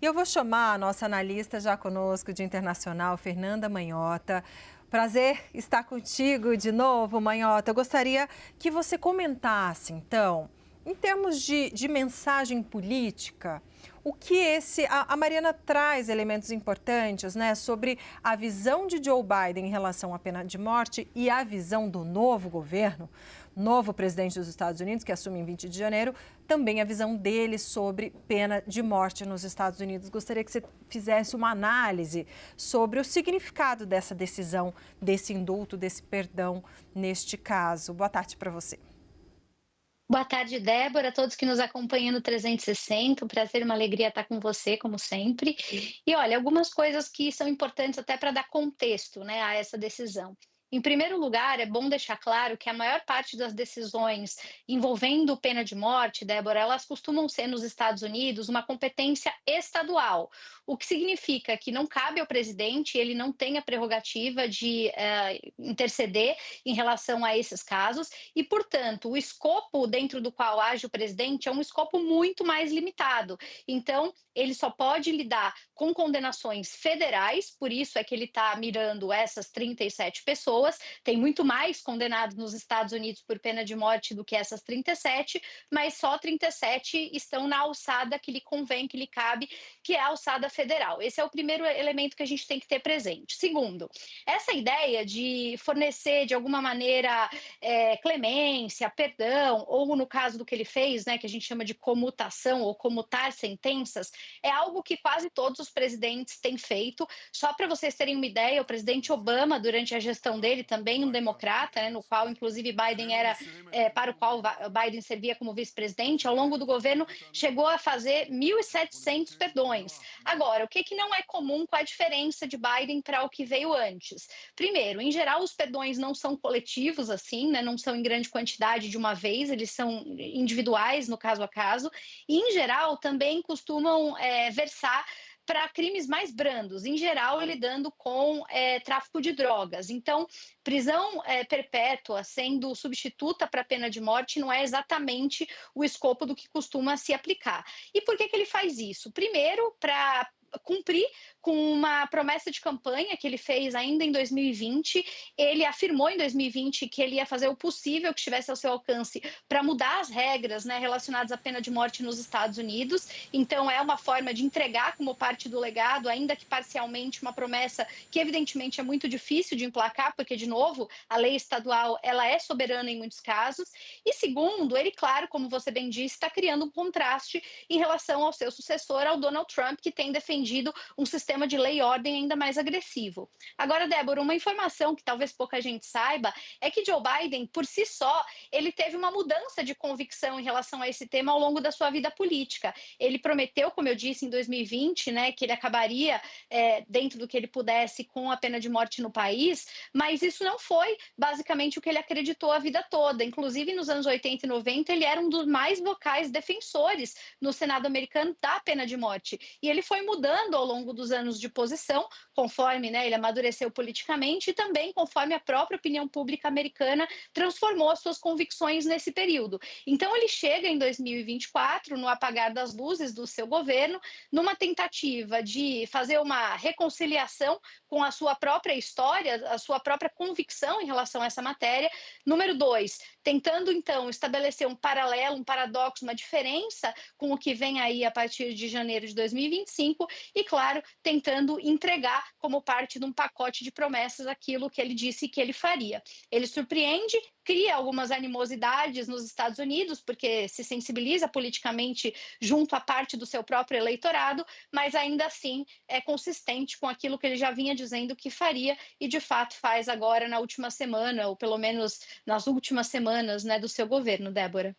E eu vou chamar a nossa analista já conosco de internacional, Fernanda Manhota. Prazer estar contigo de novo, Manhota. Eu gostaria que você comentasse, então, em termos de mensagem política, o que a Mariana traz elementos importantes, né, sobre a visão de Joe Biden em relação à pena de morte e a visão do novo governo, novo presidente dos Estados Unidos, que assume em 20 de janeiro, também a visão dele sobre pena de morte nos Estados Unidos. Gostaria que você fizesse uma análise sobre o significado dessa decisão, desse indulto, desse perdão neste caso. Boa tarde para você. Boa tarde, Débora, a todos que nos acompanham no 360. Um prazer, uma alegria estar com você, como sempre. E olha, algumas coisas que são importantes até para dar contexto, né, a essa decisão. Em primeiro lugar, é bom deixar claro que a maior parte das decisões envolvendo pena de morte, Débora, elas costumam ser nos Estados Unidos uma competência estadual, o que significa que não cabe ao presidente, ele não tem a prerrogativa de interceder em relação a esses casos e, portanto, o escopo dentro do qual age o presidente é um escopo muito mais limitado. Então, ele só pode lidar com condenações federais, por isso é que ele está mirando essas 37 pessoas. Tem muito mais condenados nos Estados Unidos por pena de morte do que essas 37, mas só 37 estão na alçada que lhe convém, que lhe cabe, que é a alçada federal. Esse é o primeiro elemento que a gente tem que ter presente. Segundo, essa ideia de fornecer, de alguma maneira, clemência, perdão, ou no caso do que ele fez, né, que a gente chama de comutação ou comutar sentenças, é algo que quase todos os presidentes têm feito. Só para vocês terem uma ideia, o presidente Obama, durante a gestão dele, também um democrata, né, no qual inclusive Biden era, para o qual Biden servia como vice-presidente, ao longo do governo chegou a fazer 1.700 perdões. Agora, o que não é comum, qual a diferença de Biden para o que veio antes? Primeiro, em geral, os perdões não são coletivos assim, né, não são em grande quantidade de uma vez, eles são individuais no caso a caso, e em geral também costumam versar para crimes mais brandos, em geral lidando com tráfico de drogas. Então, prisão perpétua sendo substituta para a pena de morte não é exatamente o escopo do que costuma se aplicar. E por que ele faz isso? Primeiro, para cumprir com uma promessa de campanha que ele fez ainda em 2020. Ele afirmou em 2020 que ele ia fazer o possível que estivesse ao seu alcance para mudar as regras, né, relacionadas à pena de morte nos Estados Unidos. Então, é uma forma de entregar como parte do legado, ainda que parcialmente, uma promessa que evidentemente é muito difícil de emplacar, porque, de novo, a lei estadual ela é soberana em muitos casos. E segundo, ele, claro, como você bem disse, está criando um contraste em relação ao seu sucessor, ao Donald Trump, que tem defendido um sistema de lei e ordem ainda mais agressivo. Agora, Débora, uma informação que talvez pouca gente saiba é que Joe Biden, por si só, ele teve uma mudança de convicção em relação a esse tema ao longo da sua vida política. Ele prometeu, como eu disse, em 2020, né, que ele acabaria dentro do que ele pudesse com a pena de morte no país, mas isso não foi basicamente o que ele acreditou a vida toda. Inclusive, nos anos 80 e 90, ele era um dos mais vocais defensores no Senado americano da pena de morte. E ele foi mudando ao longo dos anos de posição, conforme, né, ele amadureceu politicamente e também conforme a própria opinião pública americana transformou as suas convicções nesse período. Então, ele chega em 2024, no apagar das luzes do seu governo, numa tentativa de fazer uma reconciliação com a sua própria história, a sua própria convicção em relação a essa matéria. Número 2, tentando, então, estabelecer um paralelo, um paradoxo, uma diferença com o que vem aí a partir de janeiro de 2025 e, claro, tentando entregar como parte de um pacote de promessas aquilo que ele disse que ele faria. Ele surpreende, cria algumas animosidades nos Estados Unidos, porque se sensibiliza politicamente junto à parte do seu próprio eleitorado, mas ainda assim é consistente com aquilo que ele já vinha dizendo que faria e, de fato, faz agora na última semana, ou pelo menos nas últimas semanas, né, do seu governo, Débora.